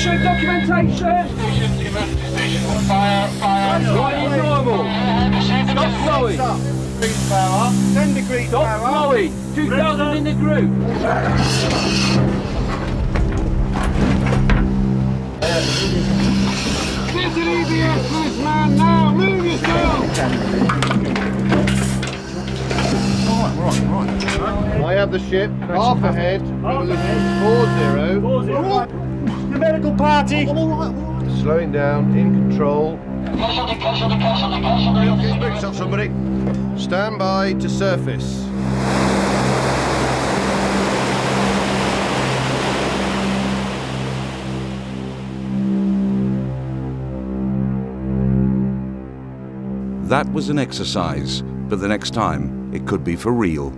Good documentation. Right is normal. Stop flowing. 10 degrees Stop flowing. 2,000 in the group. Get to EBS, nice man, now, move yourself! Right. I have the ship, half ahead, 40. 40. The medical party! Slowing down, in control. Somebody. Stand by to surface. That was an exercise, but the next time it could be for real.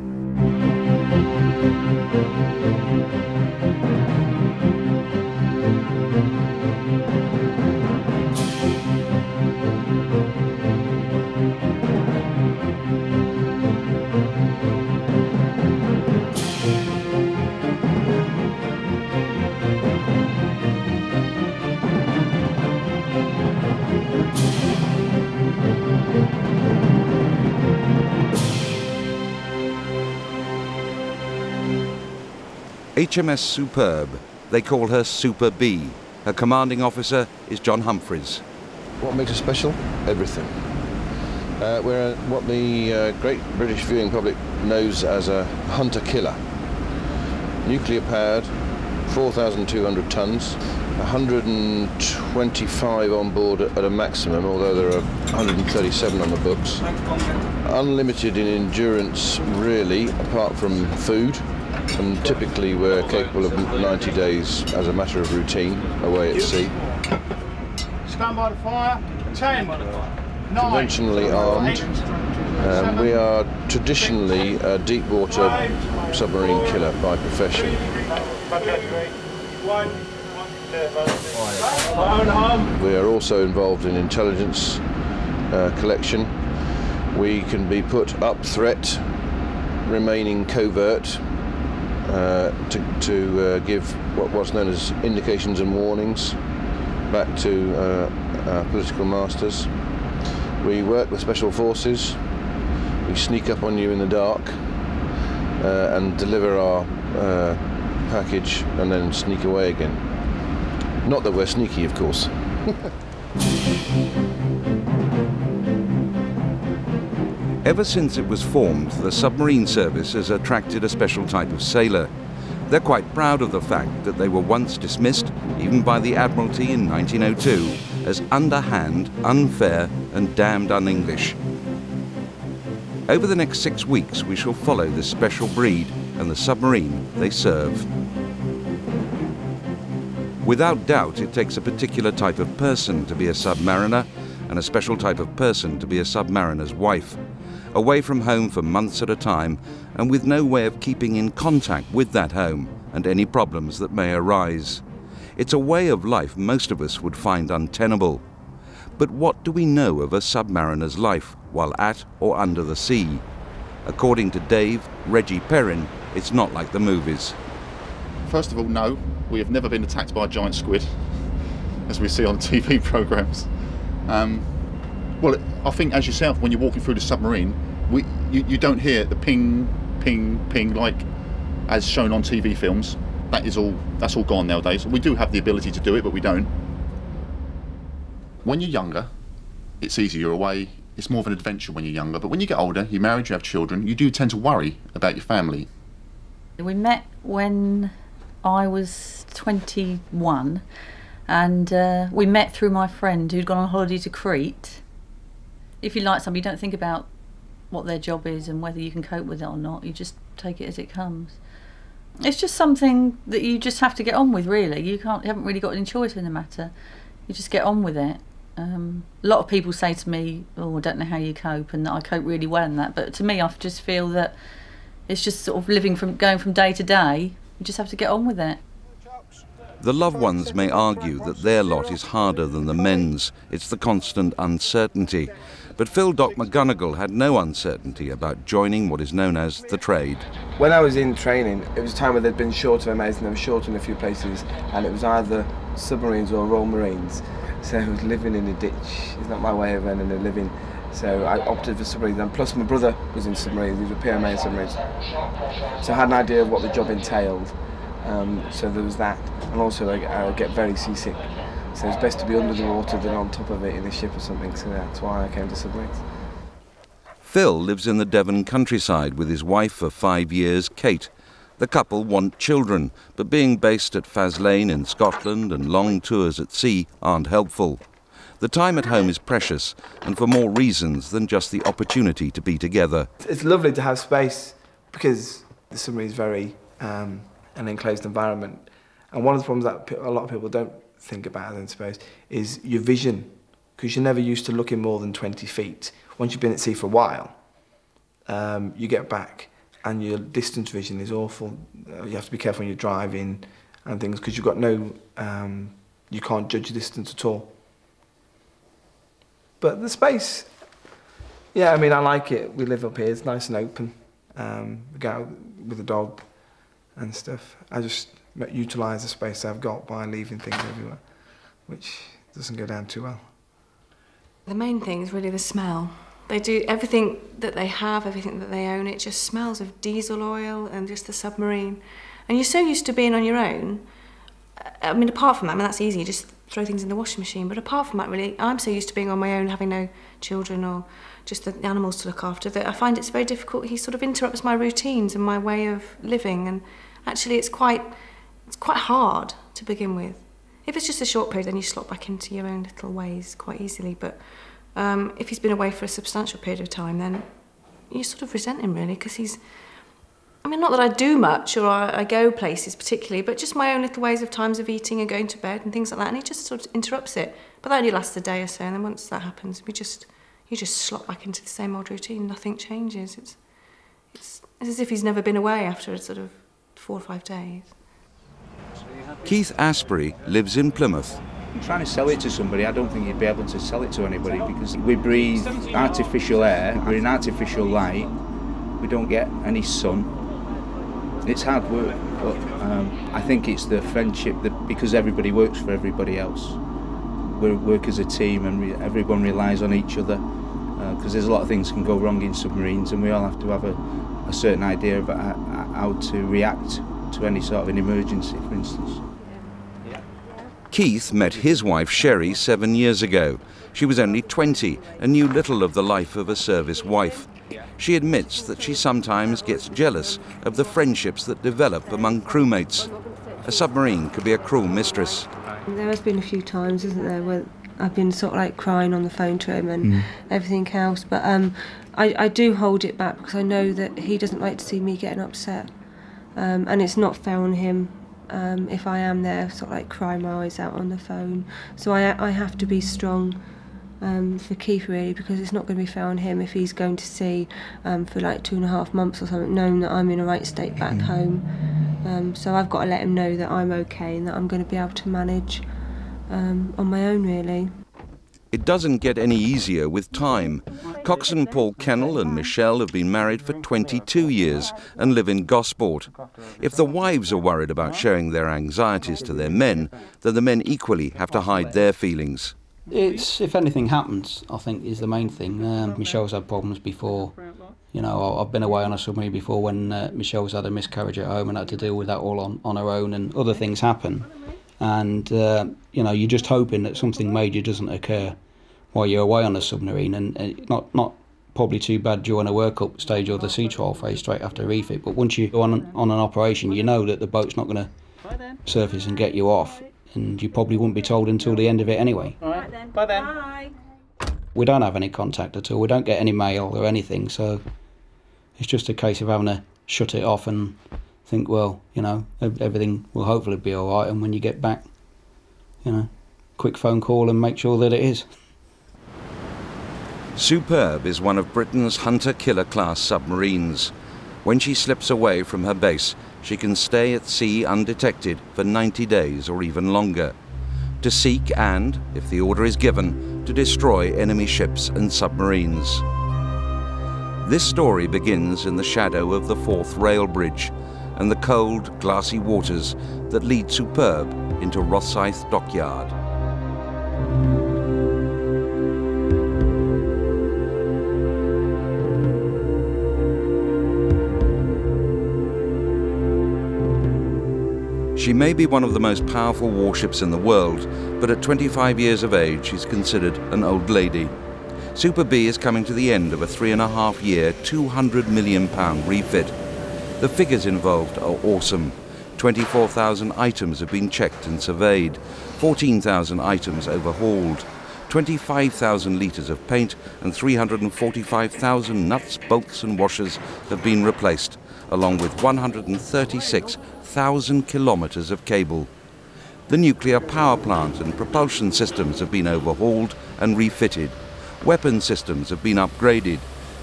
HMS Superb. They call her Super B. Her commanding officer is John Humphreys. What makes us special? Everything. We're what the great British viewing public knows as a hunter-killer. Nuclear powered, 4,200 tons, 125 on board at a maximum, although there are 137 on the books. Unlimited in endurance, really, apart from food. And typically we're capable of 90 days as a matter of routine away at sea. Stand by the fire. 10. 9. Conventionally armed. We are traditionally a deep water submarine killer by profession. We are also involved in intelligence collection. We can be put up threat, remaining covert, to give what's known as indications and warnings back to our political masters. We work with special forces. We sneak up on you in the dark and deliver our package and then sneak away again. Not that we're sneaky, of course. Ever since it was formed, the Submarine Service has attracted a special type of sailor. They're quite proud of the fact that they were once dismissed, even by the Admiralty in 1902, as underhand, unfair and damned un-English. Over the next 6 weeks we shall follow this special breed and the submarine they serve. Without doubt it takes a particular type of person to be a submariner and a special type of person to be a submariner's wife. Away from home for months at a time and with no way of keeping in contact with that home and any problems that may arise. It's a way of life most of us would find untenable. But what do we know of a submariner's life while at or under the sea? According to Dave, Reggie Perrin, it's not like the movies. First of all, no, we have never been attacked by a giant squid, as we see on TV programmes. Well, I think as yourself, when you're walking through the submarine, you don't hear the ping, ping, ping like as shown on TV films. That's all gone nowadays. We do have the ability to do it, but we don't. When you're younger, it's easier. You're away. It's more of an adventure when you're younger. But when you get older, you're married, you have children, you do tend to worry about your family. We met when I was 21, and we met through my friend who'd gone on holiday to Crete. If you like somebody, you don't think about what their job is and whether you can cope with it or not. You just take it as it comes. It's just something that you just have to get on with, really. You haven't really got any choice in the matter. You just get on with it. A lot of people say to me, oh, I don't know how you cope, and that I cope really well in that. But to me, I just feel that it's just sort of going from day to day. You just have to get on with it. The loved ones may argue that their lot is harder than the men's. It's the constant uncertainty. But Phil Doc McGonagall had no uncertainty about joining what is known as the trade. When I was in training, it was a time where they'd been short of MAs and they were short in a few places, and it was either submarines or Royal Marines, so living in a ditch is not my way of earning a living. So I opted for submarines, and plus my brother was in submarines, he was a PMA in submarines. So I had an idea of what the job entailed, so there was that. And also I get very seasick, so it's best to be under the water than on top of it in a ship or something, so that's why I came to submarines. Phil lives in the Devon countryside with his wife of 5 years, Kate. The couple want children, but being based at Faslane in Scotland and long tours at sea aren't helpful. The time at home is precious, and for more reasons than just the opportunity to be together. It's lovely to have space because the submarine is very an enclosed environment. And one of the problems that a lot of people don't think about, I suppose, is your vision, because you're never used to looking more than 20 feet. Once you've been at sea for a while, you get back and your distance vision is awful. You have to be careful when you're driving and things, because you've got no, you can't judge the distance at all. But the space, yeah, I mean, I like it. We live up here, it's nice and open. We go out with the dog and stuff. I just utilise the space I've got by leaving things everywhere, which doesn't go down too well. The main thing is really the smell. They do everything that they have, everything that they own, it just smells of diesel oil and just the submarine. And you're so used to being on your own. I mean, apart from that, I mean, that's easy, you just throw things in the washing machine, but apart from that, really, I'm so used to being on my own, having no children or just the animals to look after, that I find it's very difficult. He sort of interrupts my routines and my way of living, and actually it's quite hard to begin with. If it's just a short period, then you slot back into your own little ways quite easily, but if he's been away for a substantial period of time, then you sort of resent him, really, because he's, I mean, not that I do much or I go places particularly, but just my own little ways of times of eating and going to bed and things like that, and he just sort of interrupts it. But that only lasts a day or so, and then once that happens, you just slot back into the same old routine. Nothing changes. It's as if he's never been away after a sort of 4 or 5 days. Keith Astbury lives in Plymouth. Trying to sell it to somebody, I don't think you'd be able to sell it to anybody, because we breathe artificial air, we're in artificial light, we don't get any sun. It's hard work, but I think it's the friendship, that because everybody works for everybody else. We work as a team, and everyone relies on each other, because there's a lot of things can go wrong in submarines, and we all have to have a certain idea about how to react to any sort of an emergency, for instance. Keith met his wife Sherry 7 years ago. She was only 20 and knew little of the life of a service wife. She admits that she sometimes gets jealous of the friendships that develop among crewmates. A submarine could be a cruel mistress. There has been a few times, isn't there, where I've been sort of like crying on the phone to him and everything else, but I do hold it back because I know that he doesn't like to see me getting upset, and it's not fair on him if I am there sort of like crying my eyes out on the phone. So I have to be strong for Keith, really, because it's not going to be fair on him if he's going to sea for like 2.5 months or something, knowing that I'm in a right state back home. So I've got to let him know that I'm okay and that I'm going to be able to manage on my own, really. It doesn't get any easier with time. Coxswain Paul Kennel and Michelle have been married for 22 years and live in Gosport. If the wives are worried about sharing their anxieties to their men, then the men equally have to hide their feelings. It's, if anything happens, I think, is the main thing. Michelle's had problems before. You know, I've been away on a submarine before when Michelle's had a miscarriage at home and had to deal with that all on her own, and other things happen. And, you know, you're just hoping that something major doesn't occur while you're away on a submarine, and not probably too bad during a workup stage or the sea trial phase straight after refit, but once you go on an operation, you know that the boat's not going to surface and get you off, and you probably wouldn't be told until the end of it anyway. All right, then. Bye then. Bye. We don't have any contact at all, we don't get any mail or anything, so it's just a case of having to shut it off and think, well, you know, everything will hopefully be all right, and when you get back, you know, quick phone call and make sure that it is. Superb is one of Britain's hunter-killer class submarines. When she slips away from her base, she can stay at sea undetected for 90 days or even longer, to seek and, if the order is given, to destroy enemy ships and submarines. This story begins in the shadow of the 4th rail bridge and the cold, glassy waters that lead Superb into Rosyth Dockyard. She may be one of the most powerful warships in the world, but at 25 years of age, she's considered an old lady. Super B is coming to the end of a 3.5-year, £200 million refit. The figures involved are awesome. 24,000 items have been checked and surveyed, 14,000 items overhauled, 25,000 litres of paint and 345,000 nuts, bolts and washers have been replaced, along with 136,000 kilometres of cable. The nuclear power plant and propulsion systems have been overhauled and refitted. Weapon systems have been upgraded.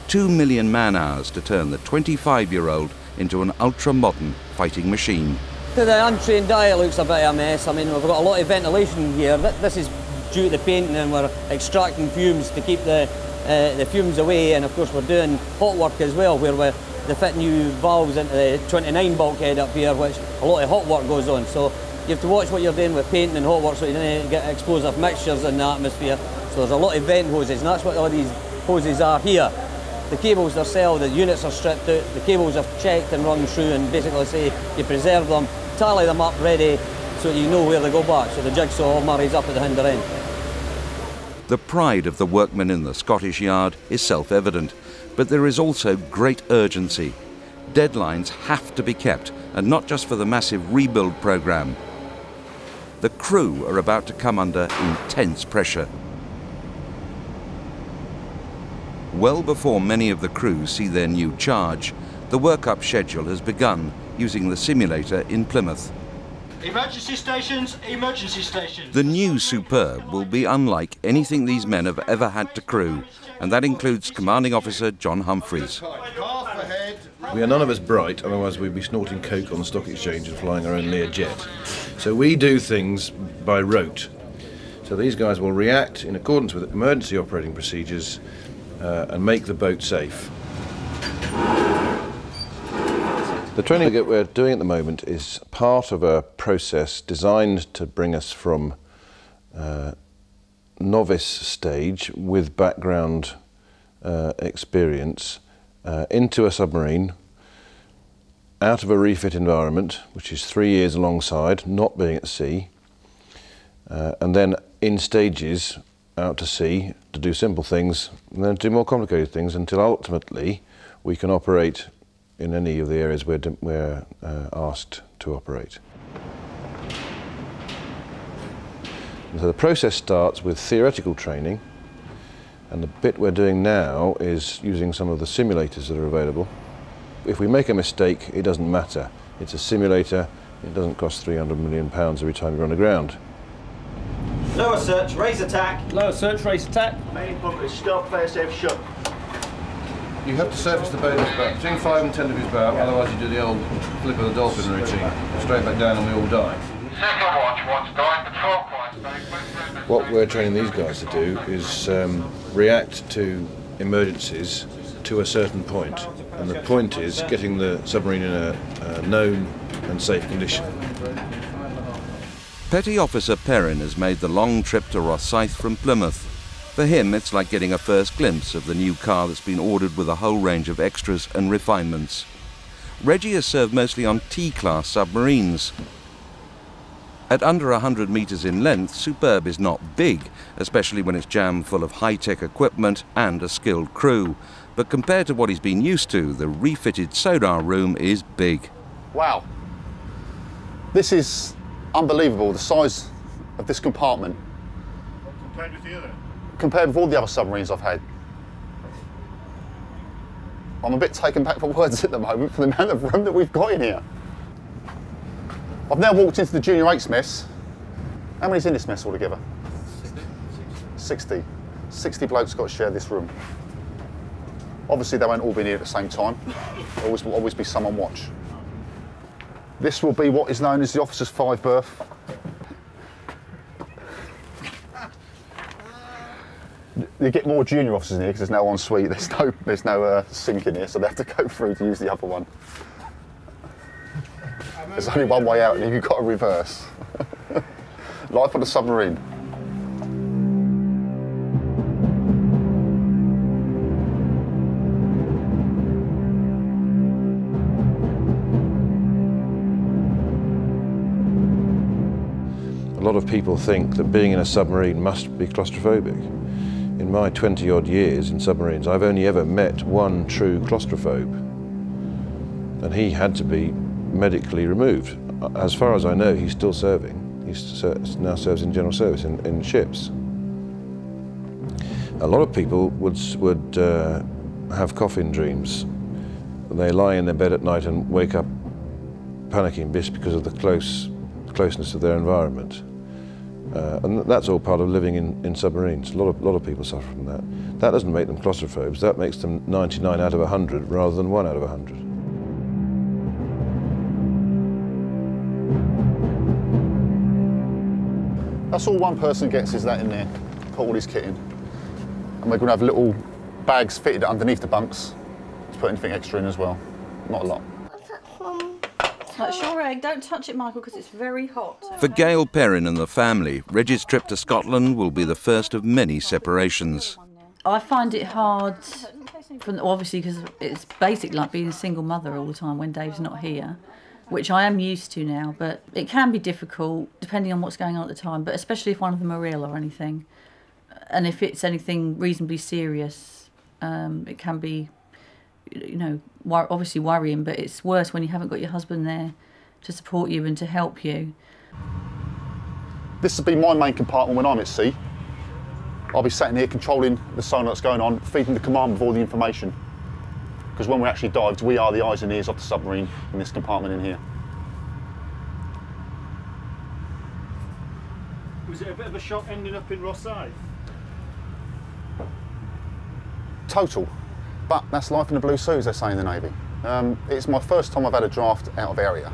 2 million man-hours to turn the 25-year-old into an ultra-modern fighting machine. To the untrained eye, it looks a bit of a mess. I mean, we've got a lot of ventilation here. This is due to the painting, and we're extracting fumes to keep the fumes away. And of course, we're doing hot work as well, where they fit new valves into the 29 bulkhead up here, which a lot of hot work goes on. So you have to watch what you're doing with painting and hot work so you don't get explosive mixtures in the atmosphere. So there's a lot of vent hoses, and that's what all these hoses are here. The cables themselves, the units are stripped out, the cables are checked and run through, and basically say you preserve them, tally them up ready so you know where they go back, so the jigsaw all marries up at the hinder end. The pride of the workmen in the Scottish Yard is self-evident, but there is also great urgency. Deadlines have to be kept, and not just for the massive rebuild programme. The crew are about to come under intense pressure. Well before many of the crew see their new charge, the workup schedule has begun using the simulator in Plymouth. Emergency stations, emergency stations. The new Superb will be unlike anything these men have ever had to crew, and that includes Commanding Officer John Humphreys. We are none of us bright, otherwise we'd be snorting coke on the stock exchange and flying our own Learjet. So we do things by rote. So these guys will react in accordance with emergency operating procedures and make the boat safe. The training that we're doing at the moment is part of a process designed to bring us from novice stage with background experience into a submarine, out of a refit environment, which is 3 years alongside, not being at sea, and then in stages out to sea to do simple things and then do more complicated things until ultimately we can operate in any of the areas we're asked to operate. And so the process starts with theoretical training, and the bit we're doing now is using some of the simulators that are available. If we make a mistake, it doesn't matter. It's a simulator, it doesn't cost £300 million every time you run aground. Lower search, raise attack. Lower search, raise attack. Main bunker, stop, fire safe, shut. You have to surface the boat between 5 and 10 degrees bow, otherwise you do the old flip of the dolphin routine. Straight back down and we all die. What we're training these guys to do is react to emergencies to a certain point. And the point is getting the submarine in a known and safe condition. Petty Officer Perrin has made the long trip to Rosyth from Plymouth. For him, it's like getting a first glimpse of the new car that's been ordered with a whole range of extras and refinements. Reggie has served mostly on T-class submarines. At under 100 metres in length, Superb is not big, especially when it's jammed full of high-tech equipment and a skilled crew. But compared to what he's been used to, the refitted sonar room is big. Wow. This is unbelievable, the size of this compartment. Compared with the other? Compared with all the other submarines I've had. I'm a bit taken back for words at the moment for the amount of room that we've got in here. I've now walked into the Junior 8's mess. How many's in this mess altogether? 60. 60 blokes got to share this room. Obviously they won't all be here at the same time. There will always be some on watch. This will be what is known as the officer's 5 berth. You get more junior officers in here because there's no ensuite, there's no sink in here, so they have to go through to use the other one. There's only one way out and you've got to reverse. Life on a submarine. A lot of people think that being in a submarine must be claustrophobic. In my 20-odd years in submarines, I've only ever met one true claustrophobe, and he had to be medically removed. As far as I know, he's still serving. He now serves in general service in ships. A lot of people would have coffin dreams. They lie in their bed at night and wake up panicking just because of the closeness of their environment. And that's all part of living in submarines. A lot of people suffer from that. That doesn't make them claustrophobes, that makes them 99 out of 100 rather than 1 out of 100. That's all one person gets, is that in there, put all his kit in. And we're going to have little bags fitted underneath the bunks to put anything extra in as well. Not a lot. That's your egg. Don't touch it, Michael, because it's very hot. For Gail Perrin and the family, Reggie's trip to Scotland will be the first of many separations. I find it hard, obviously, because it's basically like being a single mother all the time when Dave's not here, which I am used to now, but it can be difficult depending on what's going on at the time, but especially if one of them are ill or anything. And if it's anything reasonably serious, it can be, you know, obviously worrying, but it's worse when you haven't got your husband there to support you and to help you. This has been my main compartment when I'm at sea. I'll be sat in here controlling the sonar that's going on, feeding the command with all the information. Because when we're actually dived, we are the eyes and ears of the submarine in this compartment in here. Was it a bit of a shock ending up in Rosyth? Total. But that's life in the blue suit, as they say in the Navy. It's my first time I've had a draft out of area,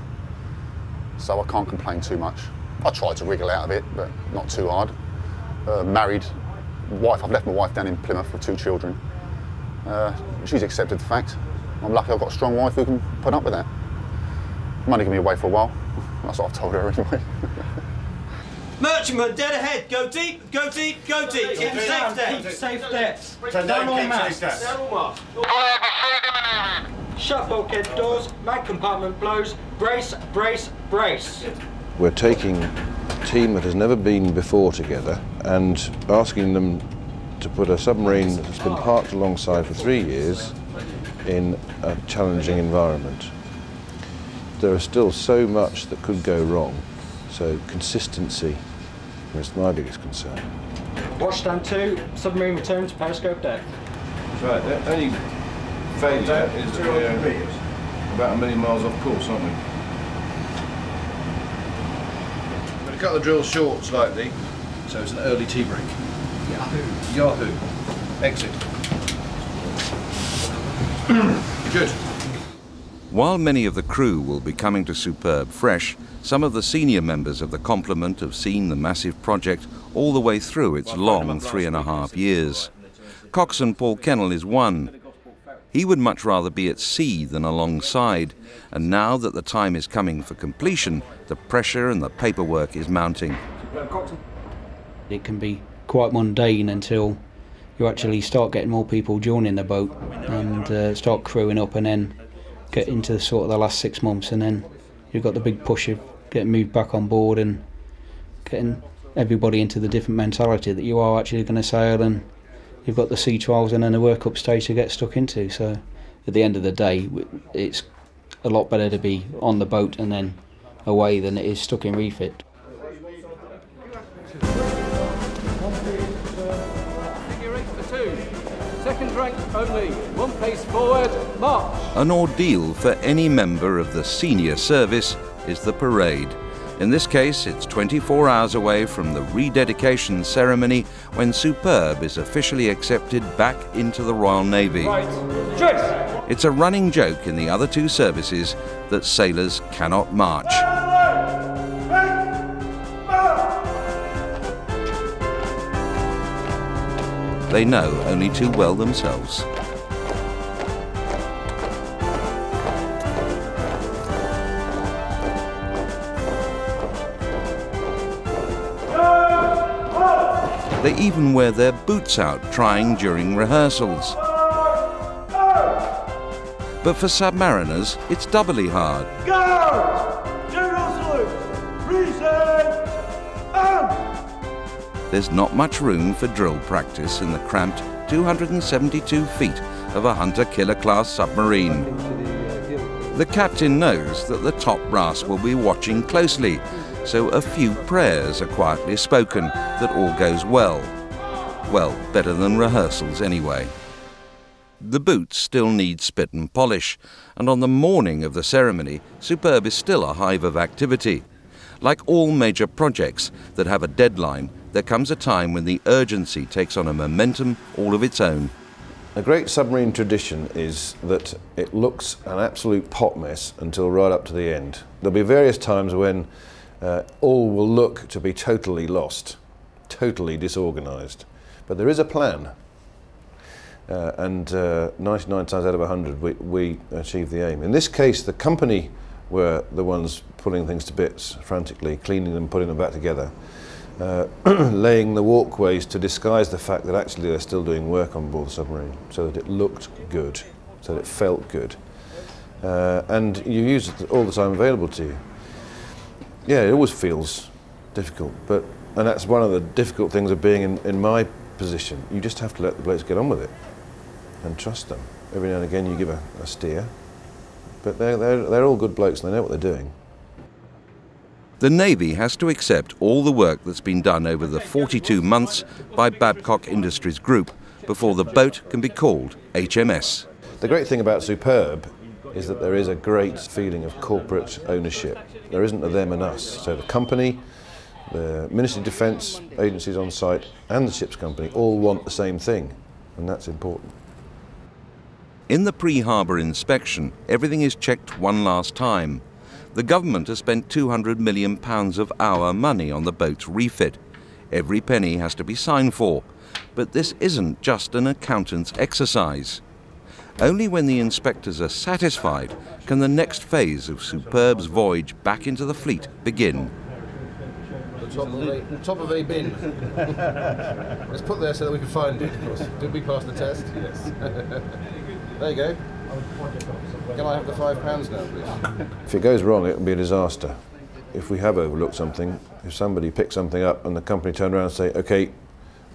so I can't complain too much. I tried to wriggle out of it, but not too hard. Married, wife, I've left my wife down in Plymouth with 2 children. She's accepted the fact. I'm lucky I've got a strong wife who can put up with that. I'm only going to be away for a while. That's what I've told her anyway. Merchantman, dead ahead. Go deep, go deep, go deep. Keep safe depth. Keep safe depth. Down all masts. Down all masts. Shut bulkhead doors, mag compartment blows, brace, brace, brace. We're taking a team that has never been before together and asking them to put a submarine that's been parked alongside for 3 years in a challenging environment. There is still so much that could go wrong, so consistency is my biggest concern. Watch stand 2, submarine return to periscope deck. Right, the only failure is that we're about 1 million miles off course, aren't we? I'm going to cut the drill short slightly, so it's an early tea break. Yahoo! Yahoo! Exit. Good. While many of the crew will be coming to Superb fresh, some of the senior members of the complement have seen the massive project all the way through its long 3.5 years. Coxswain Paul Kennel is one. He would much rather be at sea than alongside, and now that the time is coming for completion, the pressure and the paperwork is mounting. It can be quite mundane until you actually start getting more people joining the boat and start crewing up, and then get into sort of the last 6 months, and then you've got the big push of getting moved back on board and getting everybody into the different mentality that you are actually going to sail, and you've got the sea trials and then the work-up stage to get stuck into. So at the end of the day, it's a lot better to be on the boat and then away than it is stuck in refit. Seconds rank only. 1 pace forward, march. An ordeal for any member of the senior service is the parade. In this case, it's 24 hours away from the rededication ceremony when Superb is officially accepted back into the Royal Navy. Right. Trace. It's a running joke in the other 2 services that sailors cannot march. They know only too well themselves. They even wear their boots out trying during rehearsals. But for submariners, it's doubly hard. There's not much room for drill practice in the cramped 272 feet of a hunter-killer class submarine. The captain knows that the top brass will be watching closely, so a few prayers are quietly spoken that all goes well. Well, better than rehearsals anyway. The boots still need spit and polish, and on the morning of the ceremony, Superb is still a hive of activity. Like all major projects that have a deadline, there comes a time when the urgency takes on a momentum all of its own. A great submarine tradition is that it looks an absolute pot mess until right up to the end. There'll be various times when all will look to be totally lost, totally disorganised. But there is a plan. And 99 times out of 100 we achieve the aim. In this case, the company were the ones pulling things to bits frantically, cleaning them, putting them back together, laying the walkways to disguise the fact that actually they're still doing work on board the submarine, so that it looked good, so that it felt good. And you use it all the time available to you. Yeah, it always feels difficult, and that's one of the difficult things of being in my position. You just have to let the blokes get on with it and trust them. Every now and again you give a steer, but they're all good blokes and they know what they're doing. The Navy has to accept all the work that's been done over the 42 months by Babcock Industries Group before the boat can be called HMS. The great thing about Superb is that there is a great feeling of corporate ownership. There isn't a them and us. So the company, the Ministry of Defence, agencies on site and the ship's company all want the same thing, and that's important. In the pre-harbour inspection, everything is checked one last time. The government has spent £200 million of our money on the boat's refit. Every penny has to be signed for. But this isn't just an accountant's exercise. Only when the inspectors are satisfied can the next phase of Superb's voyage back into the fleet begin. The top of a bin. Let's put there so that we can find it, of course. Did we pass the test? Yes. There you go. Can I have the £5 now, please? If it goes wrong, it will be a disaster. If we have overlooked something, if somebody picks something up and the company turn around and say, OK,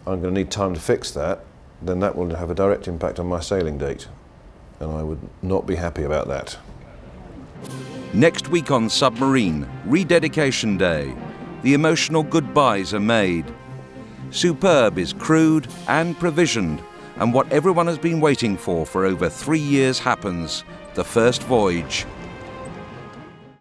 I'm going to need time to fix that, then that will have a direct impact on my sailing date. And I would not be happy about that. Next week on Submarine, Rededication Day. The emotional goodbyes are made. Superb is crewed and provisioned, and what everyone has been waiting for over 3 years happens, the first voyage.